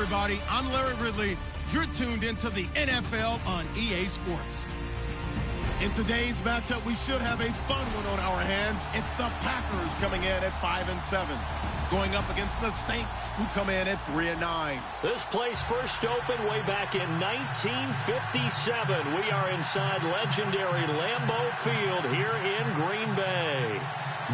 everybody. I'm Larry Ridley. You're tuned into the NFL on EA Sports. In today's matchup, we should have a fun one on our hands. It's the Packers coming in at 5-7, going up against the Saints, who come in at 3-9. This place first opened way back in 1957. We are inside legendary Lambeau Field here in Green Bay.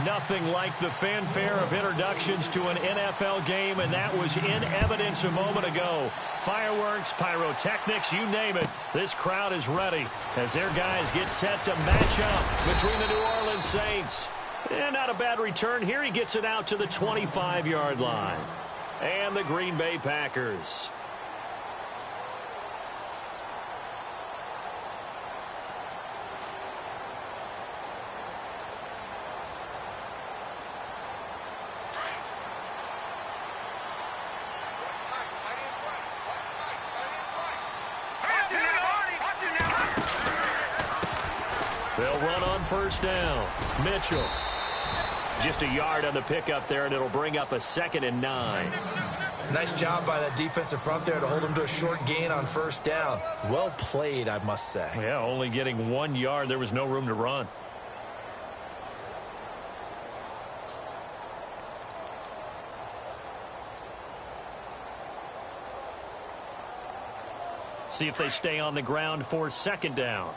Nothing like the fanfare of introductions to an NFL game, and that was in evidence a moment ago. Fireworks, pyrotechnics, you name it. This crowd is ready as their guys get set to match up between the New Orleans Saints. And not a bad return here. He gets it out to the 25-yard line. And the Green Bay Packers. They'll run on first down. Mitchell. Just a yard on the pickup there, and it'll bring up a 2nd and 9. Nice job by that defensive front there to hold him to a short gain on first down. Well played, I must say. Yeah, only getting 1 yard. There was no room to run. See if they stay on the ground for 2nd down.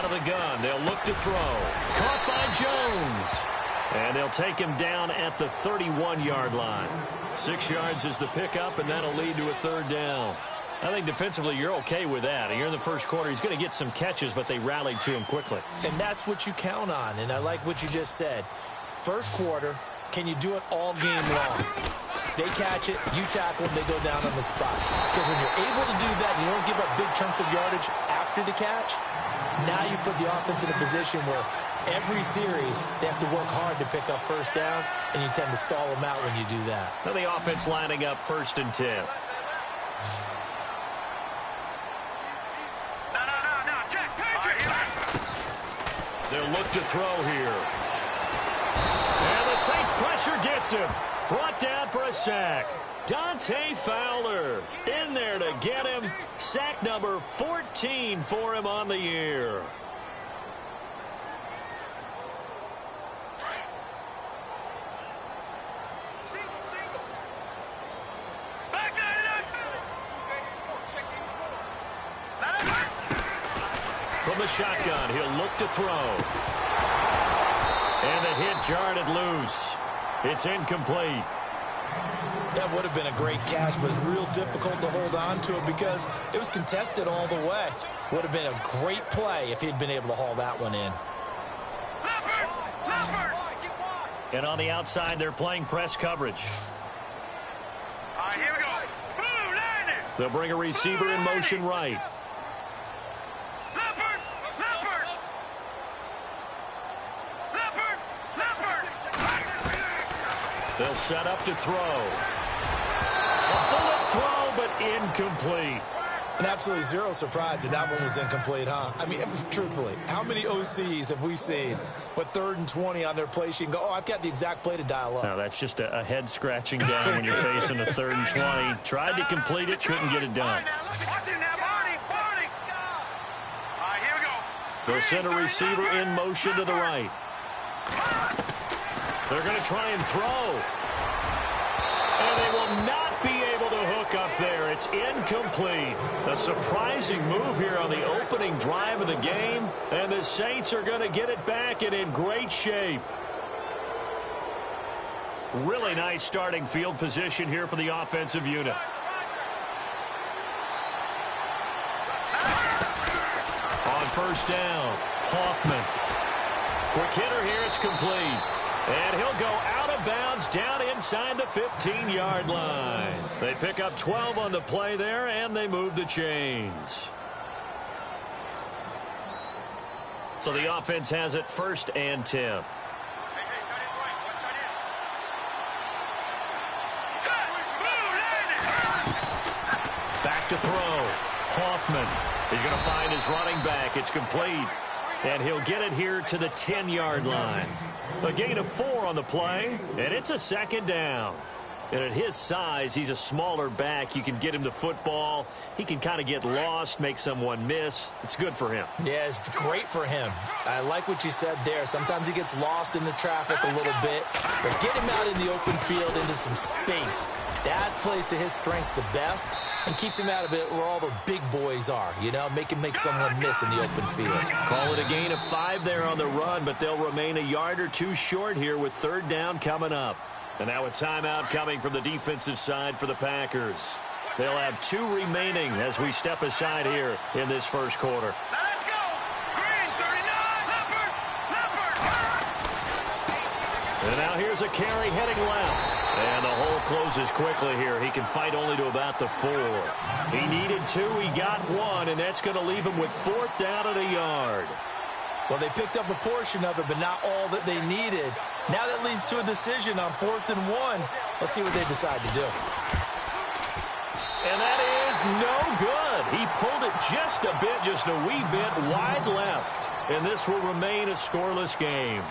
The gun. They'll look to throw. Caught by Jones. And they'll take him down at the 31-yard line. 6 yards is the pickup, and that'll lead to a 3rd down. I think defensively you're okay with that. Here in the first quarter, he's going to get some catches, but they rallied to him quickly. And that's what you count on, and I like what you just said. First quarter, can you do it all game long? They catch it, you tackle them, they go down on the spot. Because when you're able to do that, you don't give up big chunks of yardage after the catch. Now you put the offense in a position where every series they have to work hard to pick up first downs, and you tend to stall them out when you do that. Now the offense lining up 1st and 10. They'll look to throw here. And the Saints pressure gets him. Brought down for a sack. Dante Fowler in there to get him. Sack number 14 for him on the year. From the shotgun, he'll look to throw. And the hit jarred it loose. It's incomplete. That would have been a great catch, but real difficult to hold on to it because it was contested all the way. Would have been a great play if he'd been able to haul that one in. And on the outside, they're playing press coverage. Here we go. They'll bring a receiver in motion right. They'll set up to throw. A bullet throw, but incomplete. And absolutely zero surprise that that one was incomplete, huh? I mean, truthfully, how many OCs have we seen with 3rd and 20 on their play sheet and go, oh, I've got the exact play to dial up? No, that's just a head-scratching down when you're facing a 3rd and 20. Tried to complete it, couldn't get it done. They'll send a receiver in motion to the right. They're going to try and throw. And they will not be able to hook up there. It's incomplete. A surprising move here on the opening drive of the game. And the Saints are going to get it back and in great shape. Really nice starting field position here for the offensive unit. On first down, Hoffman. Quick hitter here, it's complete. And he'll go out of bounds down inside the 15-yard line. They pick up 12 on the play there, and they move the chains. So the offense has it 1st and 10. Back to throw. Hoffman. He's going to find his running back. It's complete. And he'll get it here to the 10-yard line. A gain of 4 on the play, and it's a second down. And at his size, he's a smaller back. You can get him the football. He can kind of get lost, make someone miss. It's good for him. Yeah, it's great for him. I like what you said there. Sometimes he gets lost in the traffic a little bit. But get him out in the open field into some space. That plays to his strengths the best and keeps him out of it where all the big boys are, you know, make someone miss in the open field. Call it a gain of 5 there on the run, but they'll remain a yard or two short here with third down coming up. And now a timeout coming from the defensive side for the Packers. They'll have 2 remaining as we step aside here in this first quarter. Now let's go! Green, 39, Leopard! And now here's a carry heading left. And the hole closes quickly here. He can fight only to about the 4. He needed 2. He got 1, and that's going to leave him with 4th down at a yard. Well, they picked up a portion of it, but not all that they needed. Now that leads to a decision on 4th and 1. Let's see what they decide to do. And that is no good. He pulled it just a bit, just a wee bit wide left. And this will remain a scoreless game.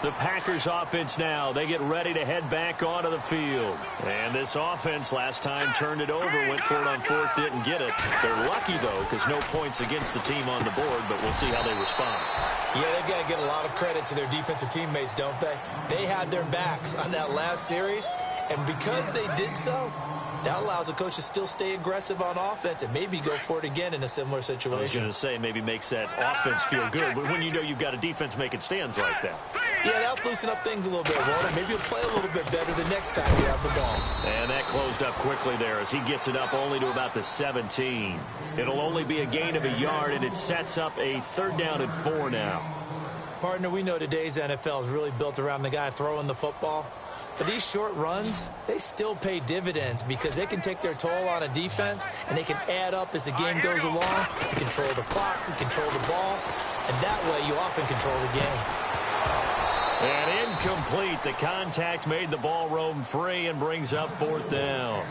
The Packers offense now, they get ready to head back onto the field. And this offense last time turned it over, went for it on 4th, didn't get it. They're lucky, though, because no points against the team on the board, but we'll see how they respond. Yeah, they've got to give a lot of credit to their defensive teammates, don't they? They had their backs on that last series, and because they did so, that allows the coach to still stay aggressive on offense and maybe go for it again in a similar situation. I was going to say maybe makes that offense feel good, but when you know you've got a defense making stands like that. Yeah, that'll loosen up things a little bit, won't it? Maybe he'll play a little bit better the next time we have the ball. And that closed up quickly there as he gets it up only to about the 17. It'll only be a gain of a yard, and it sets up a 3rd down and 4 now. Partner, we know today's NFL is really built around the guy throwing the football. But these short runs, they still pay dividends because they can take their toll on a defense, and they can add up as the game goes along. You control the clock, you control the ball, and that way you often control the game. And incomplete. The contact made the ball roam free and brings up 4th down.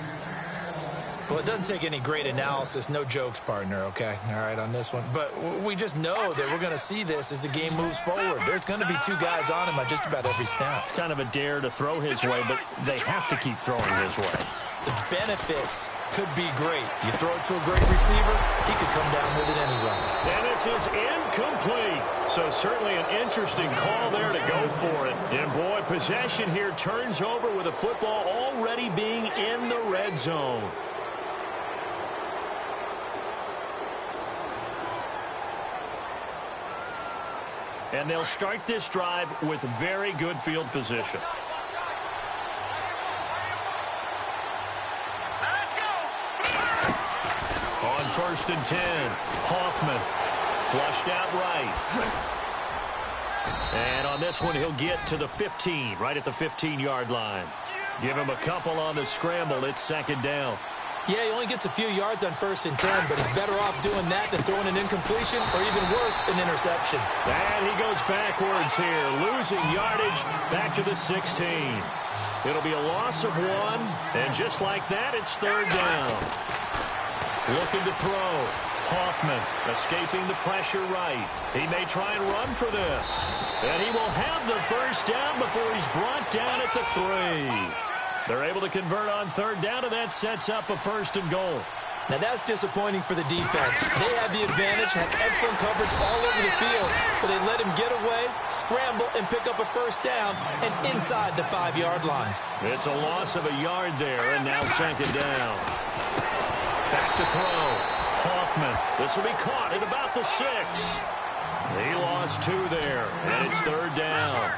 Well, it doesn't take any great analysis. No jokes, partner, okay? All right, on this one. But we just know that we're going to see this as the game moves forward. There's going to be 2 guys on him on just about every snap. It's kind of a dare to throw his way, but they have to keep throwing his way. The benefits could be great. You throw it to a great receiver, he could come down with it anyway. And this is incomplete. So certainly an interesting call there to go for it. And boy, possession here turns over with a football already being in the red zone. And they'll start this drive with very good field position. On 1st and 10, Hoffman flushed out right. And on this one, he'll get to the 15, right at the 15-yard line. Give him a couple on the scramble. It's 2nd down. Yeah, he only gets a few yards on 1st and 10, but he's better off doing that than throwing an incompletion or even worse, an interception. And he goes backwards here, losing yardage back to the 16. It'll be a loss of 1, and just like that, it's 3rd down. Looking to throw. Hoffman escaping the pressure right. He may try and run for this. And he will have the 1st down before he's brought down at the 3. They're able to convert on 3rd down, and that sets up a 1st and goal. Now, that's disappointing for the defense. They had the advantage, had excellent coverage all over the field, but they let him get away, scramble, and pick up a 1st down, and inside the 5-yard line. It's a loss of a yard there, and now 2nd down. Back to throw. Hoffman. This will be caught at about the 6. He lost 2 there, and it's 3rd down.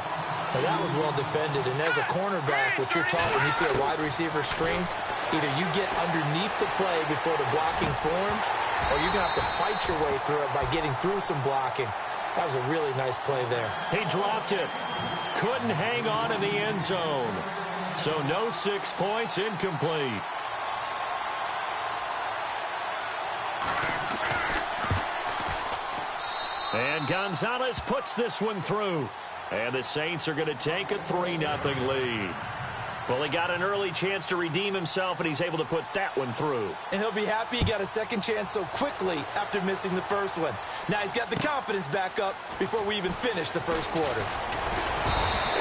Now, that was well defended, and as a cornerback, what you're taught when you see a wide receiver screen, either you get underneath the play before the blocking forms, or you're going to have to fight your way through it by getting through some blocking. That was a really nice play there. He dropped it. Couldn't hang on in the end zone. So no 6 points, incomplete. And Gonzalez puts this one through. And the Saints are going to take a 3-0 lead. Well, he got an early chance to redeem himself, and he's able to put that one through. And he'll be happy he got a second chance so quickly after missing the first one. Now he's got the confidence back up before we even finish the first quarter.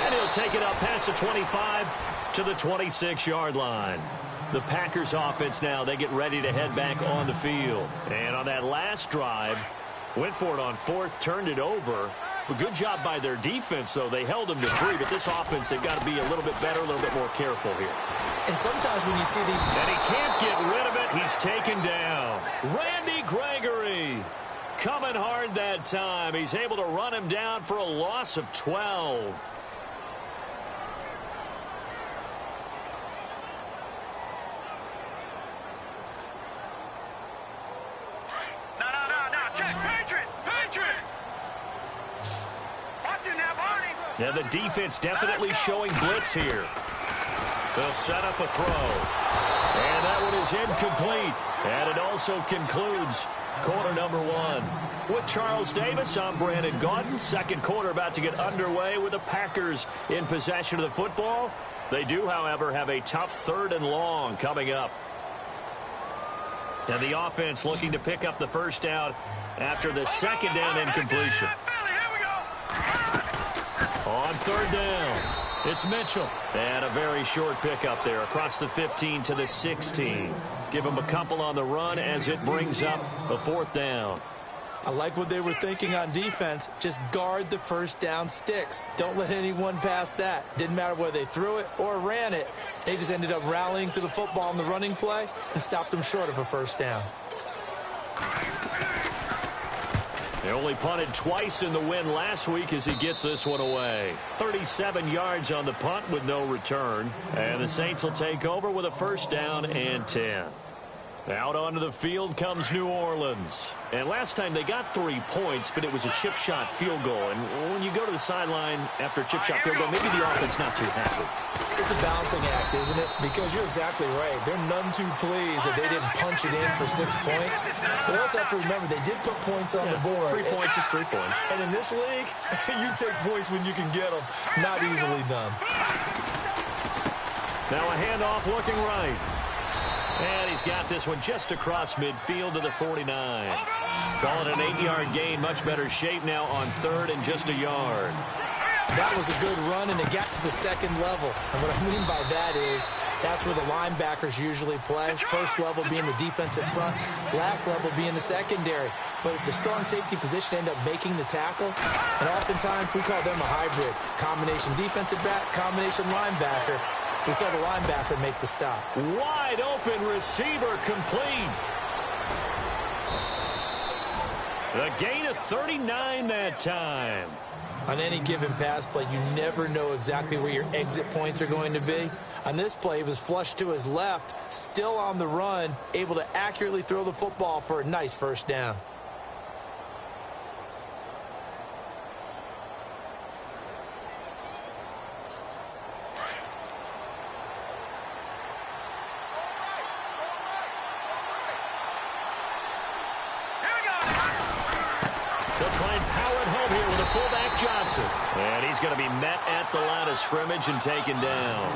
And he'll take it up past the 25 to the 26-yard line. The Packers offense now, they get ready to head back on the field. And on that last drive, went for it on fourth, turned it over. A good job by their defense, though. They held them to 3, but this offense, they've got to be a little bit better, a little bit more careful here. And sometimes when you see these... And he can't get rid of it. He's taken down. Randy Gregory coming hard that time. He's able to run him down for a loss of 12. Yeah, the defense definitely showing blitz here. They'll set up a throw. And that one is incomplete. And it also concludes quarter number 1. With Charles Davis, I'm Brandon Gaudin. Second quarter about to get underway with the Packers in possession of the football. They do, however, have a tough 3rd and long coming up. And the offense looking to pick up the first down after the second down incompletion. On 3rd down, it's Mitchell. And a very short pickup there across the 15 to the 16. Give him a couple on the run as it brings up a 4th down. I like what they were thinking on defense. Just guard the first down sticks. Don't let anyone pass that. Didn't matter whether they threw it or ran it. They just ended up rallying to the football on the running play and stopped them short of a first down. They only punted twice in the win last week as he gets this one away. 37 yards on the punt with no return. And the Saints will take over with a first down and 10. Out onto the field comes New Orleans. And last time they got 3 points, but it was a chip shot field goal. And when you go to the sideline after a chip shot field goal, maybe the offense not too happy. It's a balancing act, isn't it? Because you're exactly right. They're none too pleased that they didn't punch it in for 6 points. But they also have to remember they did put points on the board. 3 points is 3 points. And in this league, you take points when you can get them. Not easily done. Now a handoff looking right. And he's got this one just across midfield to the 49. Call it an 8-yard gain. Much better shape now on 3rd and just a yard. That was a good run, and it got to the second level. And what I mean by that is that's where the linebackers usually play. First level being the defensive front, last level being the secondary. But the strong safety position ended up making the tackle. And oftentimes we call them a hybrid. Combination defensive back, combination linebacker. We saw the linebacker make the stop. Wide open receiver complete. The gain of 39 that time. On any given pass play, you never know exactly where your exit points are going to be. On this play, he was flushed to his left, still on the run, able to accurately throw the football for a nice first down. Johnson. And he's going to be met at the line of scrimmage and taken down.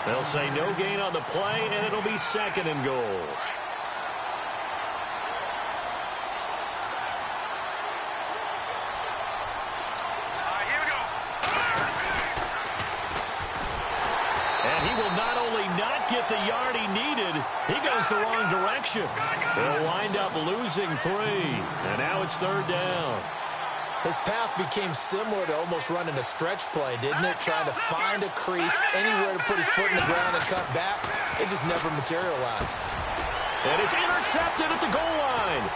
They'll say no gain on the play, and it'll be 2nd and goal. Here we go. And he will not only not get the yard he needed, he goes the wrong direction. They'll wind up losing 3. And now it's 3rd down. His path became similar to almost running a stretch play, didn't it? Trying to find a crease, anywhere to put his foot in the ground and cut back. It just never materialized. And it's intercepted at the goal line.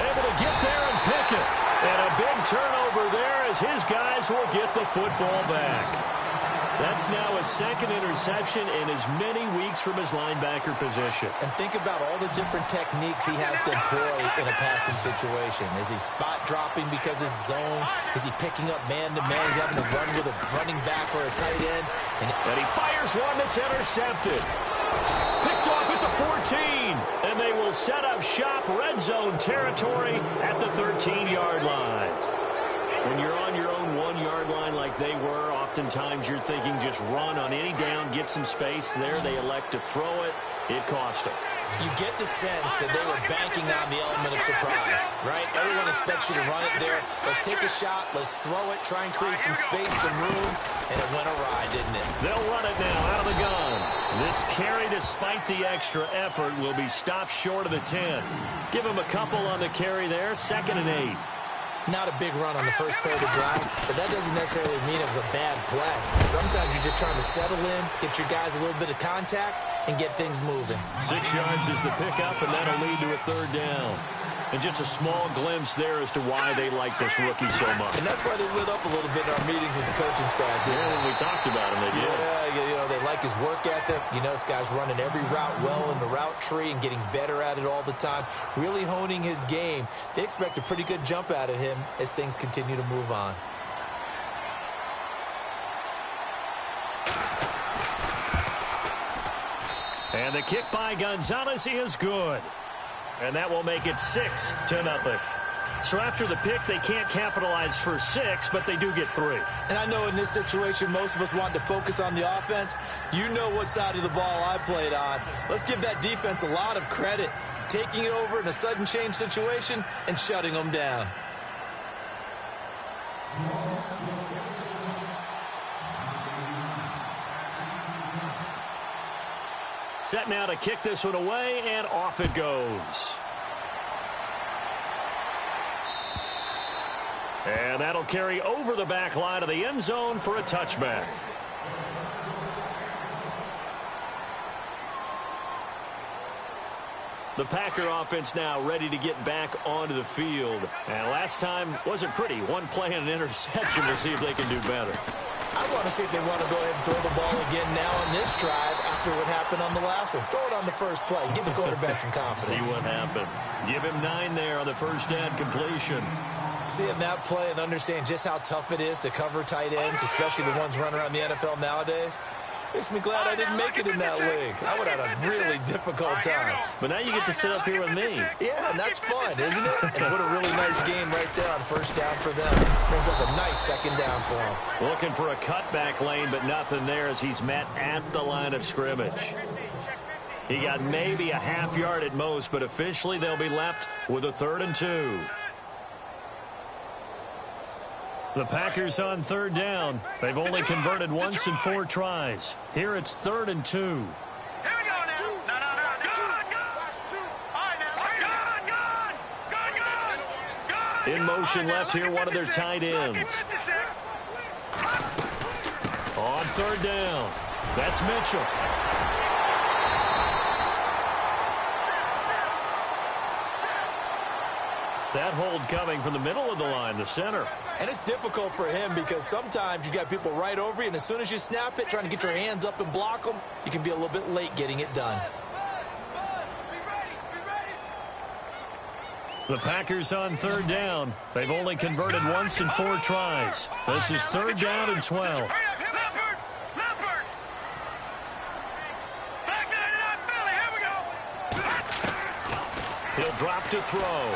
Able to get there and pick it. And a big turnover there as his guys will get the football back. That's now a 2nd interception in as many weeks from his linebacker position. And think about all the different techniques he has to employ in a passing situation. Is he spot dropping because it's zone? Is he picking up man-to-man? He's having to run with a running back or a tight end. And he fires one that's intercepted. Picked off at the 14. And they will set up shop, red zone territory at the 13-yard line. When you're on your own 1-yard line like like they were. Oftentimes you're thinking just run on any down, get some space there. They elect to throw it. It cost them. You get the sense that they were banking on the element of surprise, right? Everyone expects you to run it there. Let's take a shot. Let's throw it. Try and create some space, some room. And it went awry, didn't it? They'll run it now out of the gun. This carry, despite the extra effort, will be stopped short of the 10. Give him a couple on the carry there. 2nd and 8. Not a big run on the first play of the drive, but that doesn't necessarily mean it was a bad play. Sometimes you're just trying to settle in, get your guys a little bit of contact, and get things moving. 6 yards is the pickup, and that'll lead to a 3rd down. And just a small glimpse there as to why they like this rookie so much. And that's why they lit up a little bit in our meetings with the coaching staff. Yeah, when we talked about him, they did. Yeah, you know, they like his work ethic. You know, this guy's running every route well in the route tree and getting better at it all the time, really honing his game. They expect a pretty good jump out of him as things continue to move on. And the kick by Gonzalez is good. And that will make it 6-0. So after the pick, they can't capitalize for 6, but they do get 3. And I know in this situation, most of us want to focus on the offense. You know what side of the ball I played on. Let's give that defense a lot of credit. Taking it over in a sudden change situation and shutting them down. Set now to kick this one away, and off it goes. And that'll carry over the back line of the end zone for a touchback. The Packer offense now ready to get back onto the field. And last time wasn't pretty. One play and an interception. We'll see if they can do better. I want to see if they want to go ahead and throw the ball again now on this drive after what happened on the last one. Throw it on the first play. Give the quarterback some confidence. See what happens. Give him 9 there on the first down completion. Seeing that play and understand just how tough it is to cover tight ends, especially the ones running around the NFL nowadays, makes me glad I didn't make it in that league. I would have had a really difficult time. But now you get to sit up here with me. Yeah, and that's fun, isn't it? And what a really nice game right there on first down for them. Brings up a nice 2nd down for them. Looking for a cutback lane, but nothing there as he's met at the line of scrimmage. He got maybe a half yard at most, but officially they'll be left with a 3rd and 2. The Packers on 3rd down. They've only converted once in 4 tries. Here it's 3rd and 2. Here we go now. Good. In motion left here, one of their tight ends. On 3rd down. That's Mitchell. That hold coming from the middle of the line, the center. And it's difficult for him because sometimes you got people right over you, and as soon as you snap it, trying to get your hands up and block them, you can be a little bit late getting it done. The Packers on 3rd down. They've only converted once in 4 tries. This is 3rd down and 12. He'll drop to throw.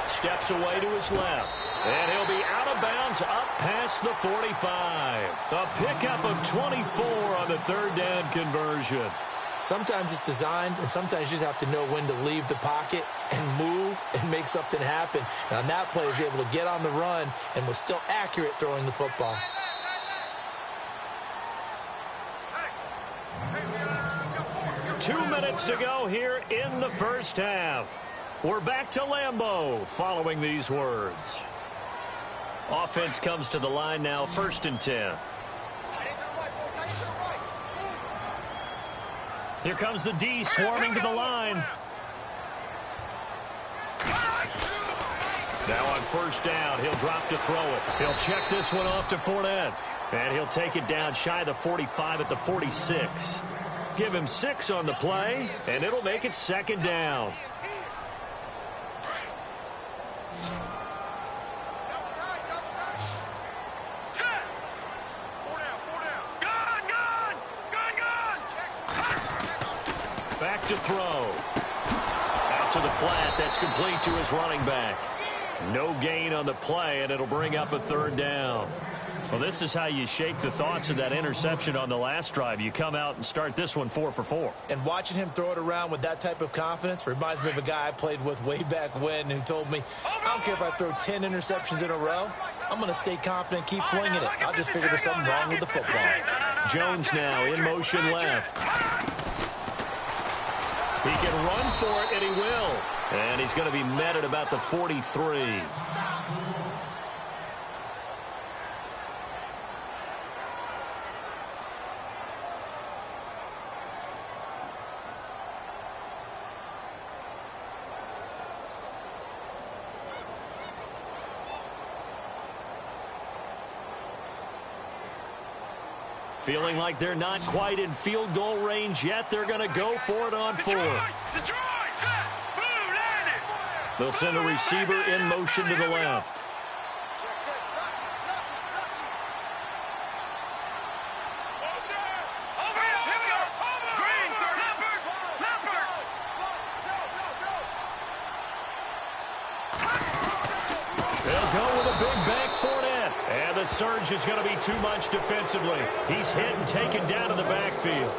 Steps away to his left. And he'll be out of bounds up past the 45. A pickup of 24 on the 3rd down conversion. Sometimes it's designed, and sometimes you just have to know when to leave the pocket and move and make something happen. And on that play, he was able to get on the run and was still accurate throwing the football. Two minutes to go here in the first half. We're back to Lambeau following these words. Offense comes to the line now, 1st and 10. Here comes the D swarming to the line. Now on 1st down, he'll drop to throw it. He'll check this one off to Fournette. And he'll take it down shy of the 45 at the 46. Give him 6 on the play, and it'll make it 2nd down. Back to throw. Out to the flat. That's complete to his running back. No gain on the play, and it'll bring up a third down. Well, this is how you shake the thoughts of that interception on the last drive. You come out and start this one 4 for 4. And watching him throw it around with that type of confidence reminds me of a guy I played with way back when who told me, I don't care if I throw 10 interceptions in a row. I'm going to stay confident, keep flinging it. I'll just figure there's something wrong with the football. Jones now in motion left. He can run for it, and he will. And he's going to be met at about the 43. Feeling like they're not quite in field goal range yet. They're going to go for it on 4th. They'll send a receiver in motion to the left. They'll go with a big bank Fournette. And the surge is going to be too much defensively. He's hit and taken down to the backfield.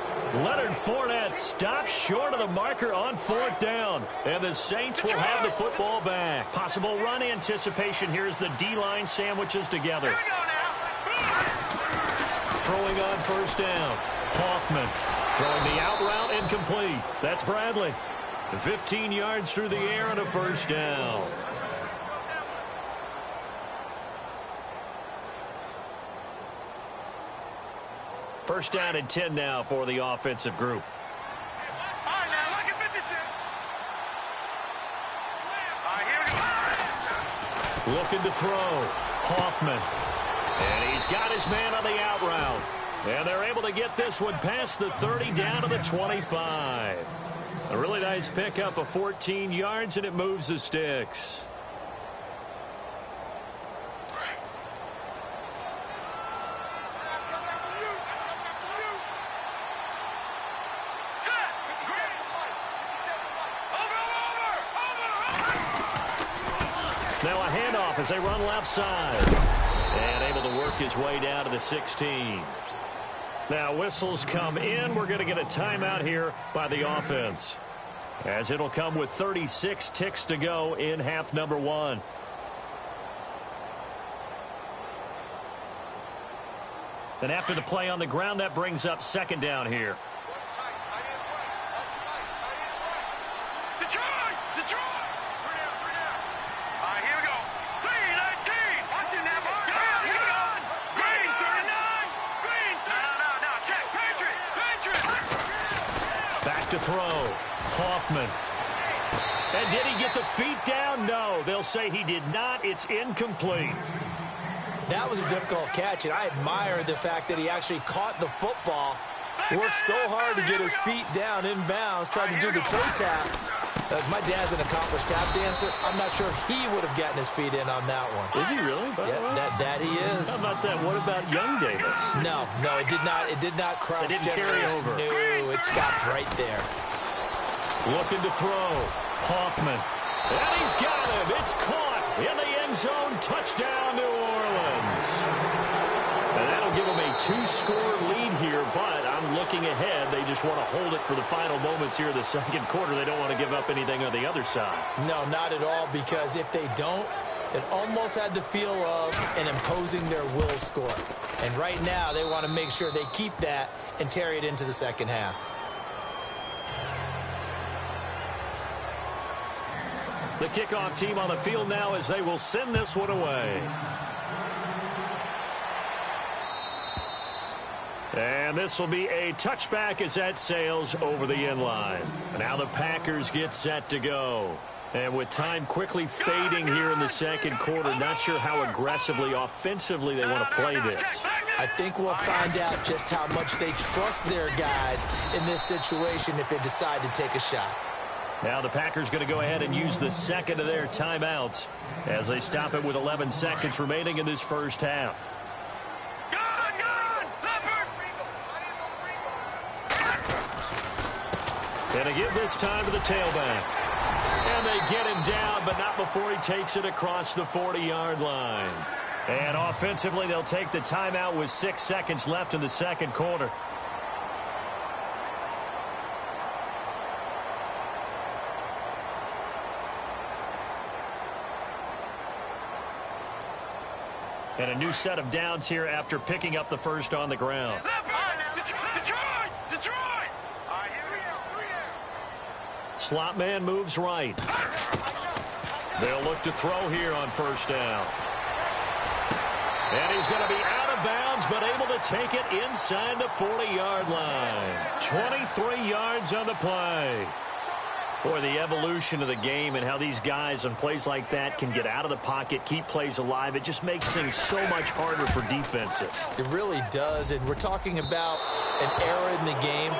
Leonard Fournette stops short of the marker on 4th down. And the Saints will have the football back. Possible run anticipation here as the D-line sandwiches together. Throwing on 1st down. Hoffman throwing the out route incomplete. That's Bradley. 15 yards through the air on a 1st down. First down and 10 now for the offensive group. Looking to throw. Hoffman. And he's got his man on the out route. And they're able to get this one past the 30 down to the 25. A really nice pickup of 14 yards, and it moves the sticks. Now a handoff as they run left side. And able to work his way down to the 16. Now whistles come in. We're going to get a timeout here by the offense, as it'll come with 36 ticks to go in half number 1. And after the play on the ground, that brings up 2nd down here. To throw. Hoffman. And did he get the feet down? No. They'll say he did not. It's incomplete. That was a difficult catch, and I admire the fact that he actually caught the football, worked so hard to get his feet down inbounds, tried to do the toe tap. My dad's an accomplished tap dancer. I'm not sure he would have gotten his feet in on that one. Is he really? Yeah, that he is. How about that? What about young Davis? No, it did not. It did not cross. It didn't carry over. No, it stopped right there. Looking to throw. Hoffman. And he's got him. It's caught in the end zone. Touchdown, New Orleans. And that'll give them a 2-score lead here, but I'm looking ahead. They just want to hold it for the final moments here of the 2nd quarter. They don't want to give up anything on the other side. No, not at all, because if they don't, it almost had the feel of an imposing their will score. And right now, they want to make sure they keep that and carry it into the 2nd half. The kickoff team on the field now as they will send this one away. And this will be a touchback as that sails over the end line. Now the Packers get set to go. And with time quickly fading here in the 2nd quarter, not sure how aggressively, offensively they want to play this. I think we'll find out just how much they trust their guys in this situation if they decide to take a shot. Now the Packers going to go ahead and use the 2nd of their timeouts as they stop it with 11 seconds remaining in this 1st half. And to give this time to the tailback. And And they get him down, but not before he takes it across the 40-yard line. And offensively, they'll take the timeout with 6 seconds left in the second quarter. And a new set of downs here after picking up the first on the ground. Detroit! Slot man moves right. They'll look to throw here on first down. And he's going to be out of bounds, but able to take it inside the 40-yard line. 23 yards on the play. Boy, the evolution of the game and how these guys on plays like that can get out of the pocket, keep plays alive, it just makes things so much harder for defenses. It really does, and we're talking about an era in the game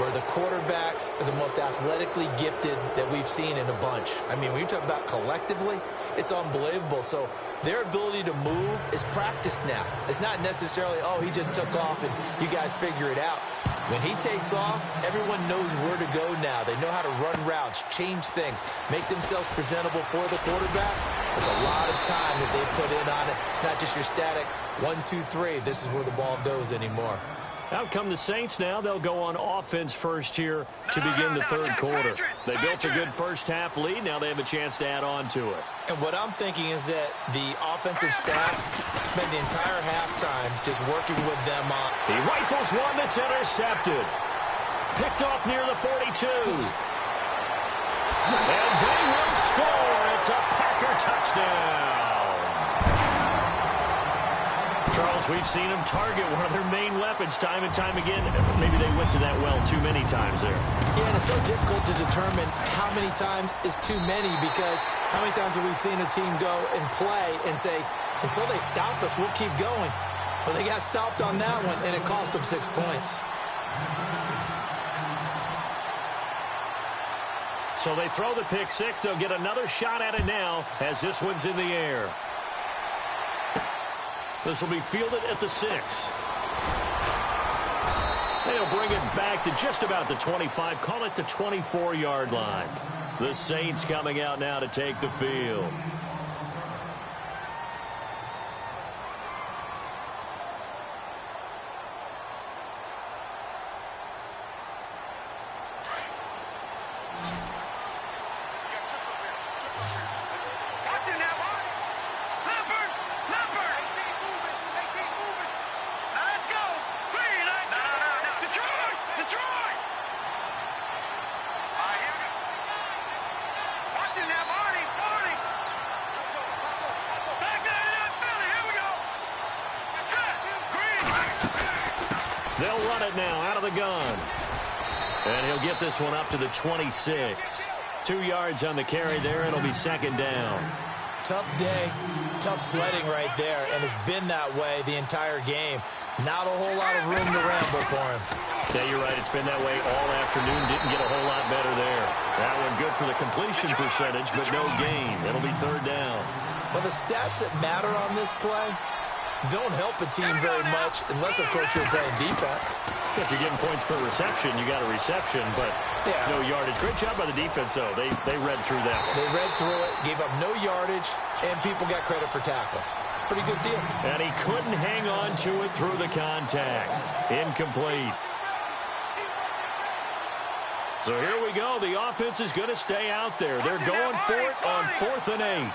where the quarterbacks are the most athletically gifted that we've seen in a bunch. I mean, when you talk about collectively, it's unbelievable. So their ability to move is practiced now. It's not necessarily, oh, he just took off and you guys figure it out. When he takes off, everyone knows where to go now. They know how to run routes, change things, make themselves presentable for the quarterback. It's a lot of time that they put in on it. It's not just your static 1, 2, 3. This is where the ball goes anymore. Out come the Saints now. They'll go on offense first here to begin the third quarter. They built a good first-half lead. Now they have a chance to add on to it. And what I'm thinking is that the offensive staff spent the entire halftime just working with them on. He rifles one that's intercepted. Picked off near the 42. And they will score. It's a Packer touchdown. Charles, we've seen them target one of their main weapons time and time again. Maybe they went to that well too many times there. Yeah, and it's so difficult to determine how many times is too many, because how many times have we seen a team go and play and say, until they stop us, we'll keep going. Well, they got stopped on that one, and it cost them 6 points. So they throw the pick six. They'll get another shot at it now as this one's in the air. This will be fielded at the 6. They'll bring it back to just about the 25. Call it the 24-yard line. The Saints coming out now to take the field. They'll run it now out of the gun. And he'll get this one up to the 26. 2 yards on the carry there. It'll be second down. Tough day, tough sledding right there, and it's been that way the entire game. Not a whole lot of room to ramble for him. Yeah, you're right. It's been that way all afternoon. Didn't get a whole lot better there. That one good for the completion percentage, but no gain. It'll be third down. Well, the stats that matter on this play don't help a team very much unless, of course, you're playing defense. If you're getting points per reception, you got a reception, but no yardage. Great job by the defense, though. They read through that one. They read through it, gave up no yardage, and people got credit for tackles. Pretty good deal. And he couldn't hang on to it through the contact. Incomplete. So here we go. The offense is going to stay out there. They're going for it on 4th and 8.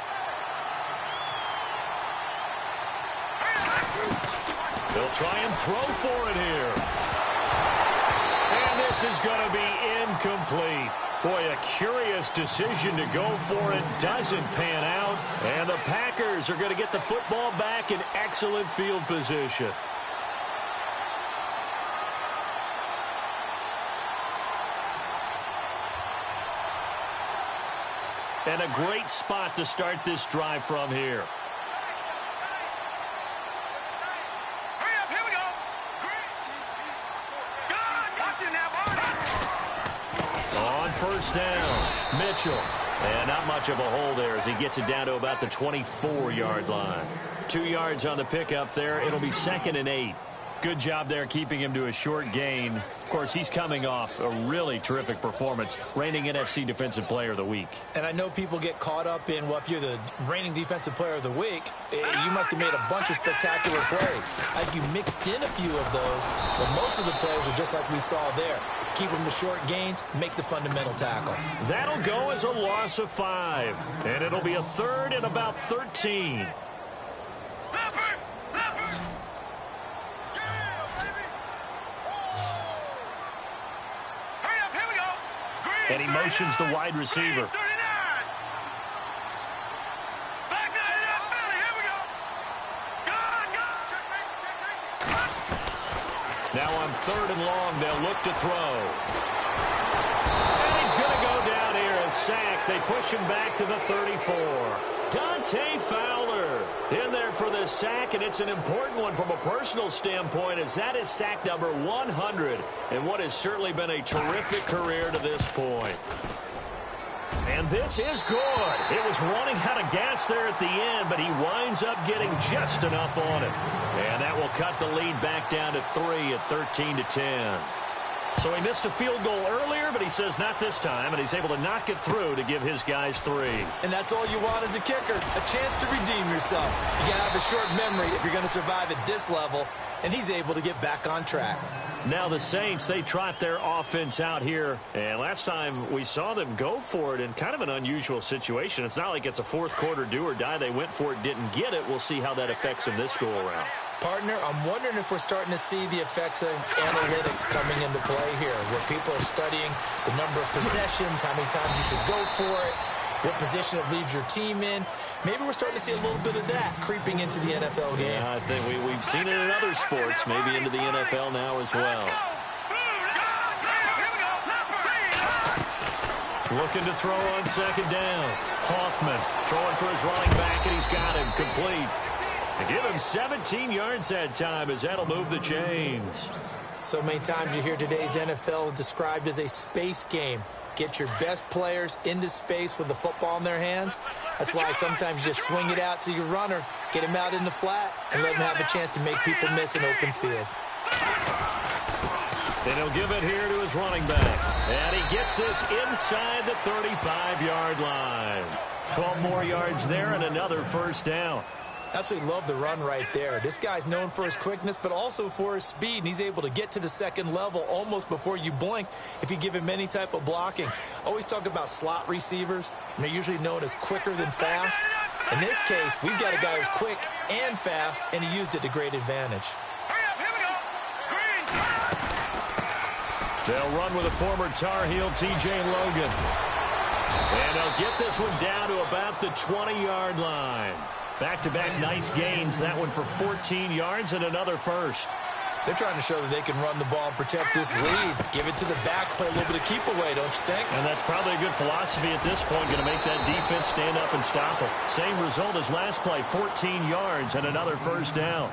They'll try and throw for it here. And this is going to be incomplete. Boy, a curious decision to go for it. Doesn't pan out. And the Packers are going to get the football back in excellent field position. And a great spot to start this drive from here. First down, Mitchell. And not much of a hole there as he gets it down to about the 24-yard line. 2 yards on the pickup there. It'll be 2nd and 8. Good job there keeping him to a short gain. Of course, he's coming off a really terrific performance, reigning NFC Defensive Player of the Week. And I know people get caught up in, well, if you're the reigning Defensive Player of the Week, you must have made a bunch of spectacular plays. I think you mixed in a few of those, but most of the plays are just like we saw there. Keep them to short gains, make the fundamental tackle. That'll go as a loss of 5, and it'll be a third and about 13. And he motions the wide receiver. Now on 3rd and long, they'll look to throw. And he's going to go down here, a sack. They push him back to the 34. Dante Fowler in there for the sack, and it's an important one from a personal standpoint, as that is sack number 100 in what has certainly been a terrific career to this point. And this is good. It was running out of gas there at the end, but he winds up getting just enough on it. And that will cut the lead back down to 3 at 13-10. So he missed a field goal earlier, but he says not this time, and he's able to knock it through to give his guys 3. And that's all you want as a kicker, a chance to redeem yourself. You got to have a short memory if you're going to survive at this level, and he's able to get back on track. Now the Saints, they trot their offense out here, and last time we saw them go for it in kind of an unusual situation. It's not like it's a fourth quarter do or die. They went for it, didn't get it. We'll see how that affects them this go-around. Partner, I'm wondering if we're starting to see the effects of analytics coming into play here, where people are studying the number of possessions, how many times you should go for it, what position it leaves your team in. Maybe we're starting to see a little bit of that creeping into the NFL game. Yeah, I think we've seen it in other sports, maybe into the NFL now as well. Looking to throw on 2nd down. Hoffman throwing for his running back, and he's got him complete. And give him 17 yards that time, as that'll move the chains. So many times you hear today's NFL described as a space game. Get your best players into space with the football in their hands. That's why sometimes you just swing it out to your runner, get him out in the flat, and let him have a chance to make people miss an open field. And he'll give it here to his running back. And he gets this inside the 35-yard line. 12 more yards there and another 1st down. Absolutely love the run right there. This guy's known for his quickness, but also for his speed, and he's able to get to the 2nd level almost before you blink if you give him any type of blocking. Always talk about slot receivers, and they're usually known as quicker than fast. In this case, we've got a guy who's quick and fast, and he used it to great advantage. They'll run with a former Tar Heel, T.J. Logan. And they'll get this one down to about the 20-yard line. Back-to-back nice gains. That one for 14 yards and another 1st. They're trying to show that they can run the ball and protect this lead. Give it to the backs, play a little bit of keep away, don't you think? And that's probably a good philosophy at this point, going to make that defense stand up and stop them. Same result as last play, 14 yards and another 1st down.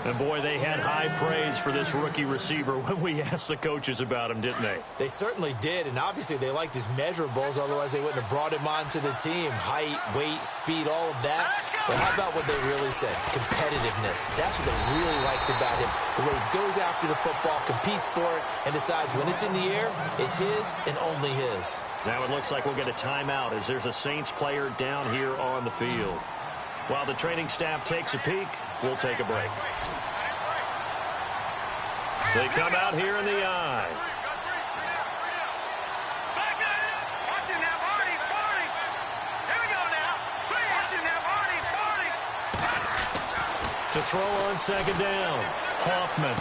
And, boy, they had high praise for this rookie receiver when we asked the coaches about him, didn't they? They certainly did, and obviously they liked his measurables. Otherwise, they wouldn't have brought him onto the team. Height, weight, speed, all of that. But how about what they really said? Competitiveness. That's what they really liked about him. The way he goes after the football, competes for it, and decides when it's in the air, it's his and only his. Now it looks like we'll get a timeout as there's a Saints player down here on the field. While the training staff takes a peek, we'll take a break. They come out here in the eye. To throw on 2nd down, Hoffman.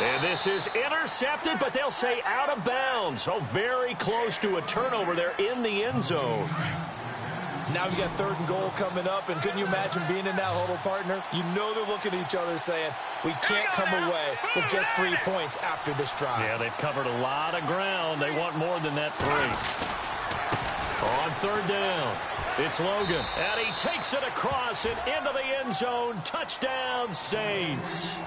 And this is intercepted, but they'll say out of bounds. So very close to a turnover there in the end zone. Now we got 3rd and goal coming up, and couldn't you imagine being in that huddle, partner? You know they're looking at each other saying, we can't come away with just 3 points after this drive. Yeah, they've covered a lot of ground. They want more than that 3. On 3rd down, it's Logan, and he takes it across and into the end zone. Touchdown, Saints.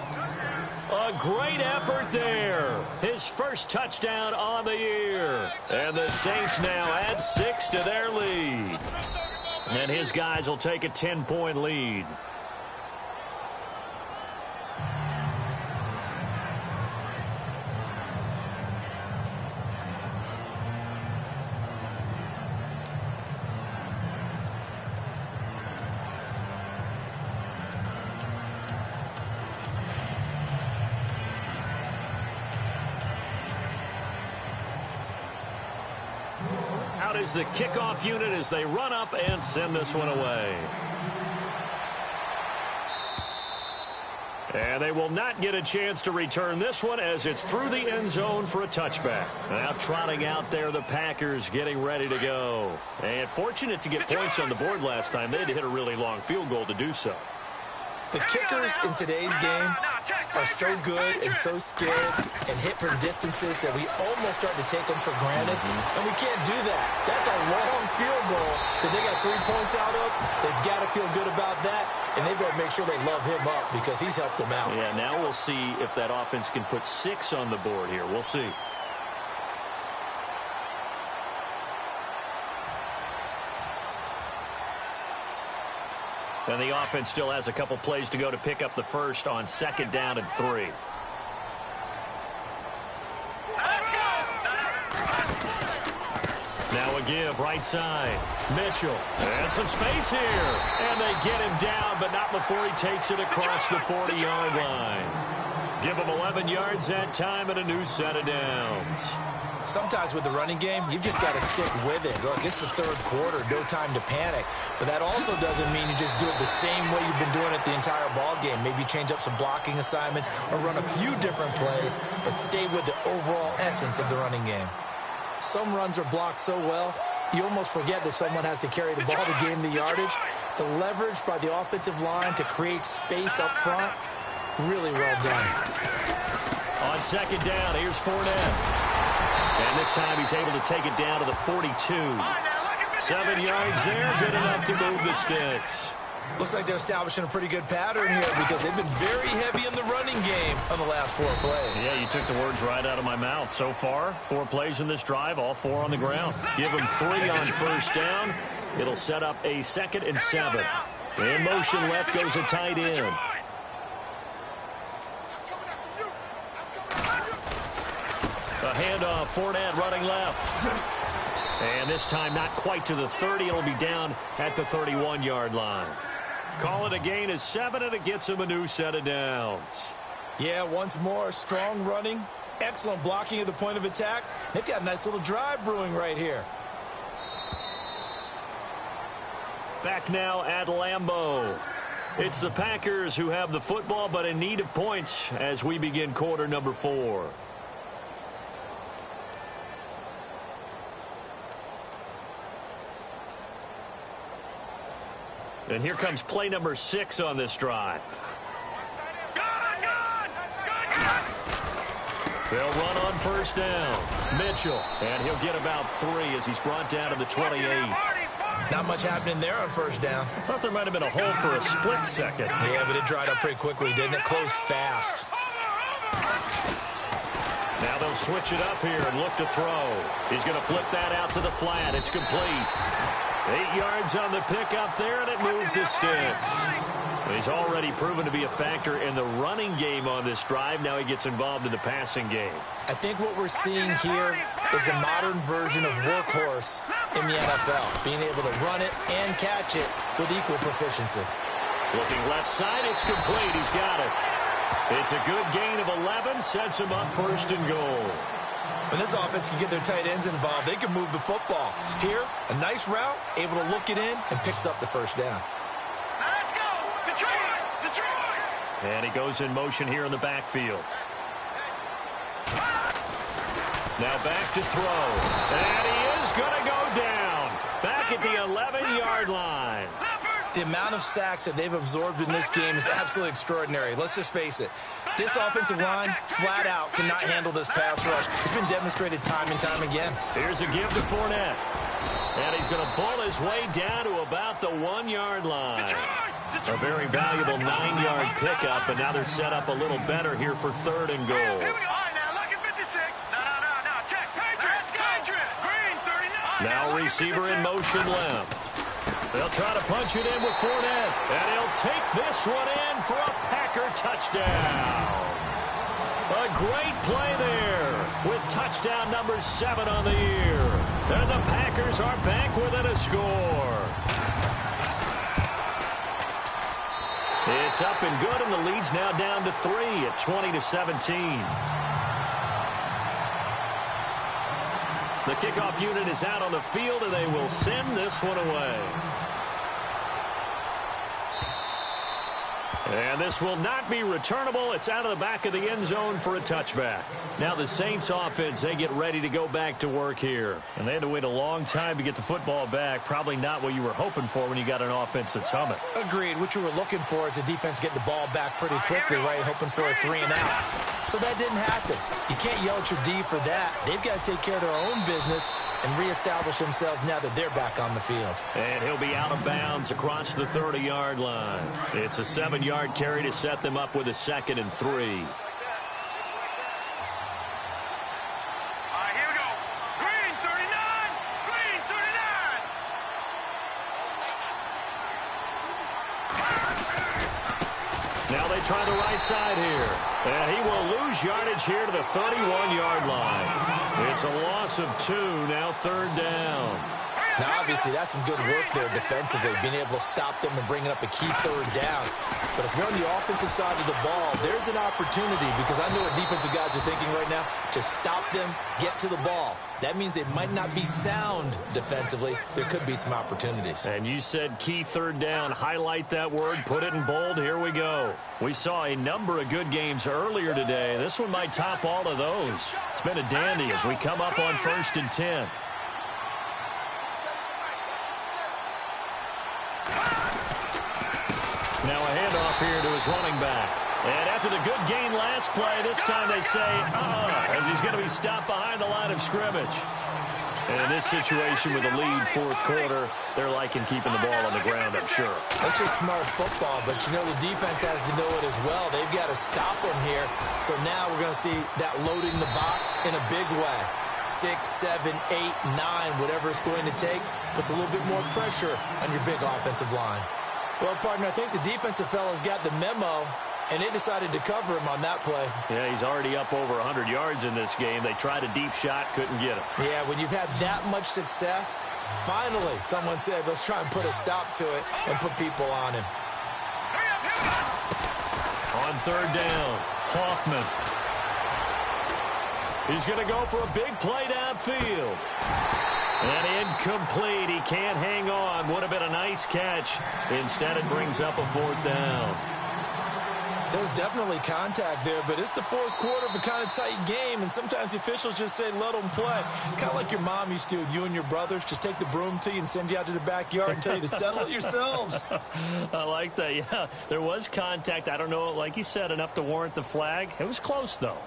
A great effort there. His 1st touchdown on the year. And the Saints now add 6 to their lead. And his guys will take a 10-point lead. out is the kickoff unit as they run up and send this one away. And they will not get a chance to return this one as it's through the end zone for a touchback. Now trotting out there, the Packers getting ready to go. And fortunate to get points on the board last time. They had to hit a really long field goal to do so. The kickers in today's game are so good and so skilled and hit from distances that we almost start to take them for granted. And we can't do that. That's a long field goal that they got 3 points out of. They've got to feel good about that, and they better make sure they love him up because he's helped them out. Yeah, now we'll see if that offense can put 6 on the board here. We'll see. And the offense still has a couple plays to go to pick up the first on 2nd down and 3. Let's go! Now a give, right side. Mitchell. And some space here. And they get him down, but not before he takes it across the 40-yard line. Give him 11 yards that time and a new set of downs. Sometimes with the running game, you've just got to stick with it. Look, it's the 3rd quarter, no time to panic. But that also doesn't mean you just do it the same way you've been doing it the entire ball game. Maybe change up some blocking assignments or run a few different plays, but stay with the overall essence of the running game. Some runs are blocked so well, you almost forget that someone has to carry the ball to gain the yardage. The leverage by the offensive line to create space up front, really well done. On 2nd down, here's Fournette. And this time he's able to take it down to the 42. 7 yards there, good enough to move the sticks. Looks like they're establishing a pretty good pattern here because they've been very heavy in the running game on the last 4 plays. Yeah, you took the words right out of my mouth. So far, 4 plays in this drive, all 4 on the ground. Give them 3 on 1st down. It'll set up a 2nd and 7. In motion left goes a tight end. A handoff, Fournette running left. And this time not quite to the 30. It'll be down at the 31-yard line. Call it a gain of 7, and it gets him a new set of downs. Yeah, once more, strong running, excellent blocking at the point of attack. They've got a nice little drive brewing right here. Back now at Lambeau. It's the Packers who have the football, but in need of points as we begin quarter number 4. And here comes play number 6 on this drive. They'll run on 1st down. Mitchell, and he'll get about 3 as he's brought down to the 28. Not much happening there on 1st down. I thought there might have been a hole for a split second. Yeah, but it dried up pretty quickly, didn't it? Closed fast. Now they'll switch it up here and look to throw. He's going to flip that out to the flat. It's complete. 8 yards on the pickup there, and it moves the sticks. He's already proven to be a factor in the running game on this drive. Now he gets involved in the passing game. I think what we're seeing here is the modern version of workhorse in the NFL, being able to run it and catch it with equal proficiency. Looking left side, it's complete. He's got it. It's a good gain of 11, sets him up 1st and goal. When this offense can get their tight ends involved, they can move the football. Here, a nice route, able to look it in, and picks up the 1st down. Let's go! Detroit! Detroit! And he goes in motion here in the backfield. Now back to throw. And he is going to go down. Back at the 11-yard line. The amount of sacks that they've absorbed in this game is absolutely extraordinary. Let's just face it. This offensive line, flat out, cannot handle this pass rush. It's been demonstrated time and time again. Here's a give to Fournette. And he's going to bull his way down to about the 1-yard line. A very valuable 9-yard pickup, and now they're set up a little better here for 3rd and goal. Here we go. All right, now, look at 56. No. Check. Patriots. Patriot. Green, 39. Now receiver in motion left. They'll try to punch it in with Fournette, and he'll take this one in for a Packer touchdown. A great play there with touchdown number 7 on the year. And the Packers are back within a score. It's up and good, and the lead's now down to 3 at 20-17. The kickoff unit is out on the field, and they will send this one away. And this will not be returnable. It's out of the back of the end zone for a touchback. Now the Saints offense, they get ready to go back to work here. And they had to wait a long time to get the football back. Probably not what you were hoping for when you got an offense that's humming. Agreed. What you were looking for is a defense getting the ball back pretty quickly, right? Hoping for a 3 and out. So that didn't happen. You can't yell at your D for that. They've got to take care of their own business and reestablish themselves now that they're back on the field. And he'll be out of bounds across the 30-yard line. It's a 7-yard carry to set them up with a 2nd and 3. All right, here we go. Green 39. Green 39. Now they try the right side here. And he will lose yardage here to the 31-yard line. It's a loss of 2, now 3rd down. Now, obviously, that's some good work there defensively, being able to stop them and bringing up a key 3rd down. But if you're on the offensive side of the ball, there's an opportunity, because I know what defensive guys are thinking right now. Just stop them, get to the ball. That means they might not be sound defensively. There could be some opportunities. And you said key 3rd down. Highlight that word, put it in bold. Here we go. We saw a number of good games earlier today. This one might top all of those. It's been a dandy as we come up on 1st and 10. Now a handoff here to his running back. And after the good gain last play, this time they say, as he's going to be stopped behind the line of scrimmage. And in this situation with a lead 4th quarter, they're liking keeping the ball on the ground, I'm sure. That's just smart football, but you know the defense has to know it as well. They've got to stop them here. So now we're going to see that loading the box in a big way. 6, 7, 8, 9, whatever it's going to take, puts a little bit more pressure on your big offensive line. Well, partner, I think the defensive fellas got the memo, and they decided to cover him on that play. Yeah, he's already up over 100 yards in this game. They tried a deep shot, couldn't get him. Yeah, when you've had that much success, finally someone said, let's try and put a stop to it and put people on him. On 3rd down, Hoffman. He's going to go for a big play downfield. And incomplete. He can't hang on. Would have been a nice catch. Instead, it brings up a 4th down. There's definitely contact there, but it's the 4th quarter of a kind of tight game, and sometimes the officials just say, let them play. Kind of like your mom used to with you and your brothers. Just take the broom to you and send you out to the backyard and tell you to settle it yourselves. I like that, yeah. There was contact. I don't know, like you said, enough to warrant the flag. It was close, though.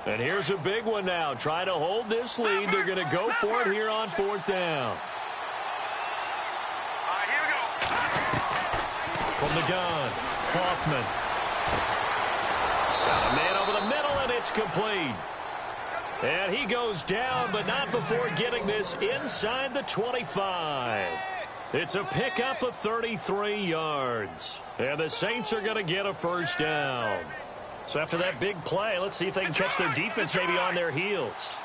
And here's a big one now. Trying to hold this lead. They're going to go for it here on 4th down. All right, here we go. From the gun, Hoffman. Got a man over the middle, and it's complete. And he goes down, but not before getting this inside the 25. It's a pickup of 33 yards. And the Saints are going to get a 1st down. So after that big play, let's see if they can catch their defense maybe on their heels.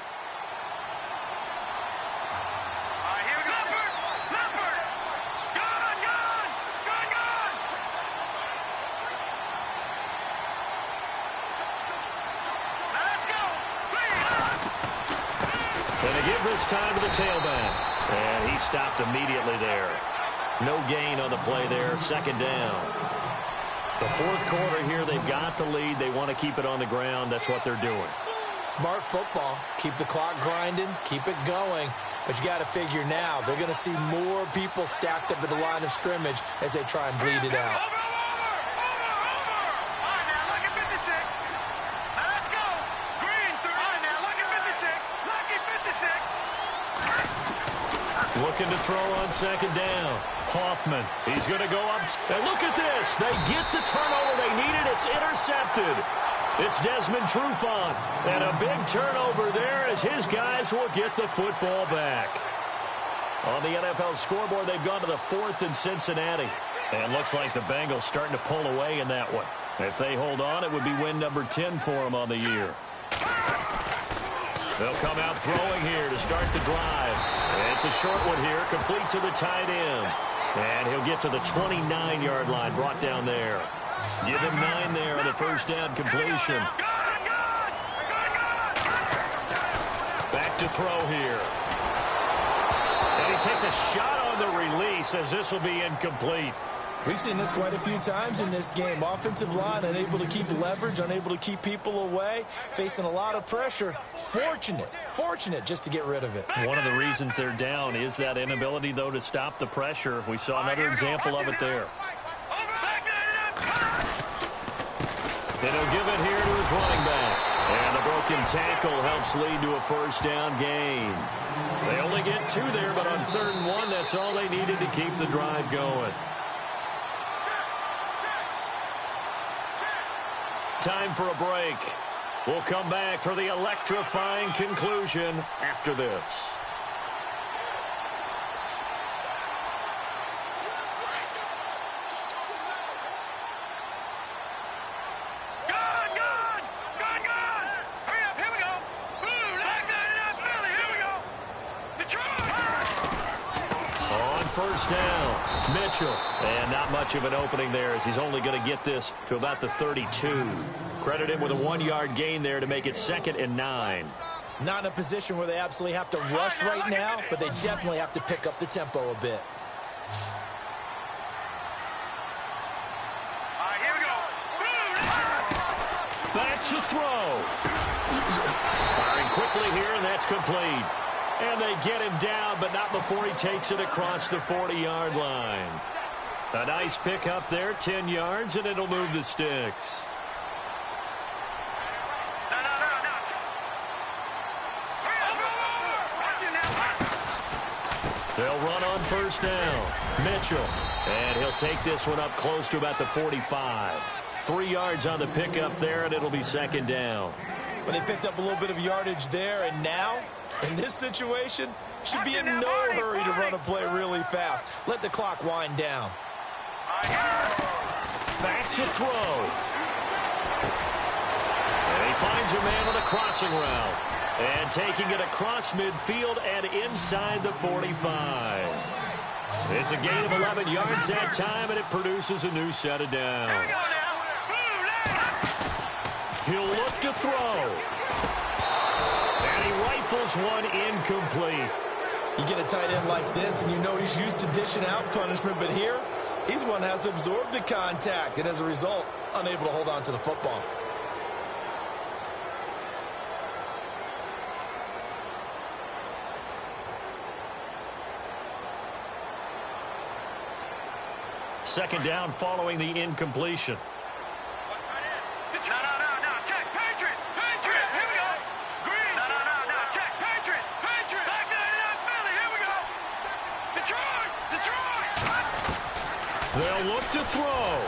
All right, here we go. Leopard! Gun! Now let's go! And they give this time to the tailback. And he stopped immediately there. No gain on the play there. 2nd down. The 4th quarter here, they've got the lead. They want to keep it on the ground. That's what they're doing. Smart football. Keep the clock grinding. Keep it going. But you got to figure now, they're going to see more people stacked up at the line of scrimmage as they try and bleed it out. Over! All right, now look at 56. Now let's go. Green 30. All right, now look at 56. Lucky 56. Looking to throw on 2nd down. Hoffman, he's going to go up. And look at this. They get the turnover they needed. It's intercepted. It's Desmond Trufant. And a big turnover there as his guys will get the football back. On the NFL scoreboard, they've gone to the 4th in Cincinnati. And looks like the Bengals starting to pull away in that one. If they hold on, it would be win number 10 for them on the year. They'll come out throwing here to start the drive. And it's a short one here, complete to the tight end. And he'll get to the 29-yard line, brought down there. Give him 9 there on the 1st down completion. Back to throw here. And he takes a shot on the release as this will be incomplete. We've seen this quite a few times in this game. Offensive line unable to keep leverage, unable to keep people away, facing a lot of pressure. Fortunate just to get rid of it. One of the reasons they're down is that inability, though, to stop the pressure. We saw another example of it there. And he'll give it here to his running back. And the broken tackle helps lead to a first down gain. They only get 2 there, but on 3rd and 1, that's all they needed to keep the drive going. Time for a break. We'll come back for the electrifying conclusion after this. First down, Mitchell. And not much of an opening there as he's only going to get this to about the 32. Credit him with a 1-yard gain there to make it 2nd and 9. Not in a position where they absolutely have to rush right now, but they definitely have to pick up the tempo a bit. Here we go. Back to throw. Firing quickly here, and that's complete. And they get him down, but not before he takes it across the 40-yard line. A nice pick up there, 10 yards, and it'll move the sticks. They'll run on first down. Mitchell. And he'll take this one up close to about the 45. 3 yards on the pickup there, and it'll be 2nd down. But they picked up a little bit of yardage there, and now, in this situation, should be in no hurry to run a play really fast. Let the clock wind down. Back to throw. And he finds a man on a crossing route. And taking it across midfield and inside the 45. It's a gain of 11 yards that time, and it produces a new set of downs. He'll look to throw. And he rifles one incomplete. You get a tight end like this, and you know he's used to dishing out punishment, but here, he's one that has to absorb the contact, and as a result, unable to hold on to the football. Second down following the incompletion. No, check, Patriot, here we go. Green, no, check, Patriot, back to Philly, here we go. Detroit. They'll look to throw.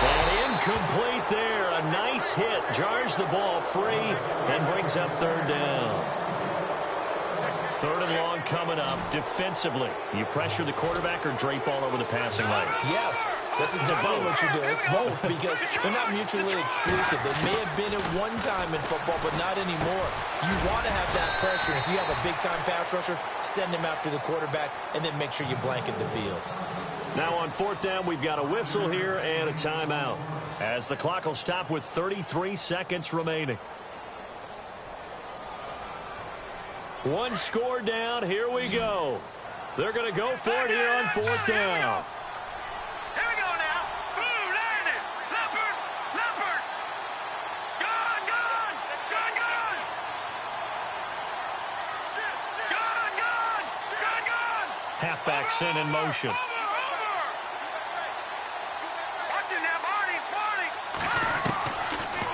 And incomplete there. A nice hit, jars the ball free, and brings up 3rd down. 3rd and long coming up. Defensively, you pressure the quarterback or drape all over the passing lane? Yes, that's exactly what you do. It's both because they're not mutually exclusive. They may have been at one time in football, but not anymore. You want to have that pressure. If you have a big-time pass rusher, send him after the quarterback, and then make sure you blanket the field. Now on 4th down, we've got a whistle here and a timeout, as the clock will stop with 33 seconds remaining. One score down. Here we go. They're going to go for it here on 4th down. Here we go now. Blue, landed. Leopard. Gone. Halfback sent in motion. Watch it now, Barney.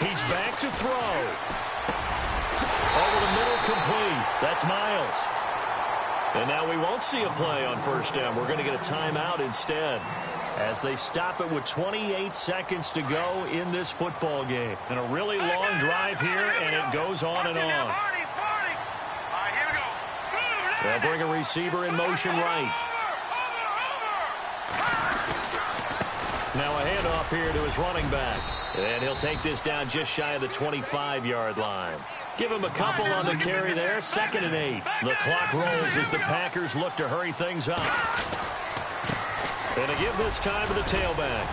He's back to throw. Over the middle, complete. That's Miles. And now we won't see a play on 1st down. We're going to get a timeout instead, as they stop it with 28 seconds to go in this football game. And a really long drive here, and it goes on and on. They'll bring a receiver in motion right. Now a handoff here to his running back. And he'll take this down just shy of the 25-yard line. Give him a couple on the carry there. 2nd and 8. The clock rolls as the Packers look to hurry things up. And to give this time to the tailback.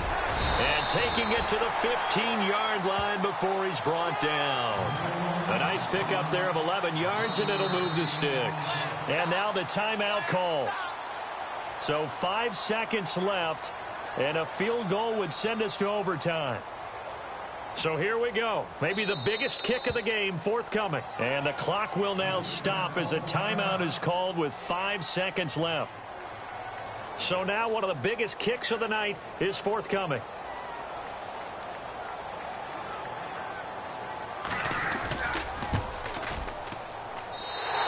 And taking it to the 15-yard line before he's brought down. A nice pickup there of 11 yards, and it'll move the sticks. And now the timeout call. So 5 seconds left, and a field goal would send us to overtime. So here we go. Maybe the biggest kick of the game forthcoming. And the clock will now stop as a timeout is called with 5 seconds left. So now one of the biggest kicks of the night is forthcoming.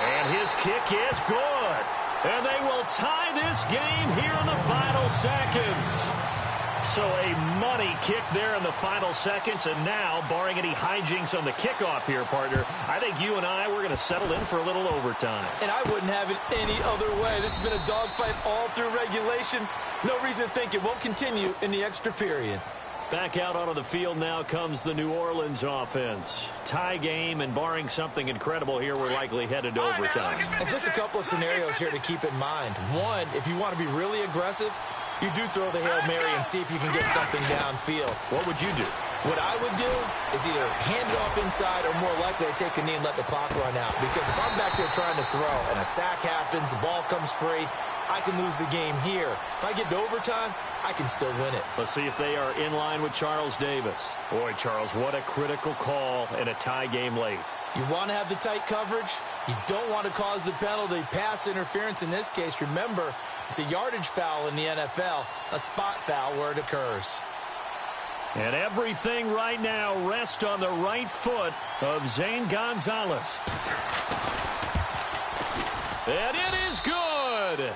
And his kick is good. And they will tie this game here in the final seconds. So a money kick there in the final seconds. And now, barring any hijinks on the kickoff here, partner, I think you and I, we're going to settle in for a little overtime. And I wouldn't have it any other way. This has been a dogfight all through regulation. No reason to think it won't continue in the extra period. Back out onto the field now comes the New Orleans offense. Tie game, and barring something incredible here, we're likely headed to overtime. And just a couple of scenarios here to keep in mind. One, if you want to be really aggressive, you do throw the Hail Mary and see if you can get something downfield. What would you do? What I would do is either hand it off inside or more likely to take a knee and let the clock run out. Because if I'm back there trying to throw and a sack happens, the ball comes free, I can lose the game here. If I get to overtime, I can still win it. Let's see if they are in line with Charles Davis. Boy, Charles, what a critical call in a tie game late. You want to have the tight coverage. You don't want to cause the penalty. Pass interference in this case, remember, it's a yardage foul in the NFL, a spot foul where it occurs. And everything right now rests on the right foot of Zane Gonzalez. And it is good.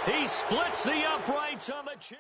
He splits the uprights on the chip.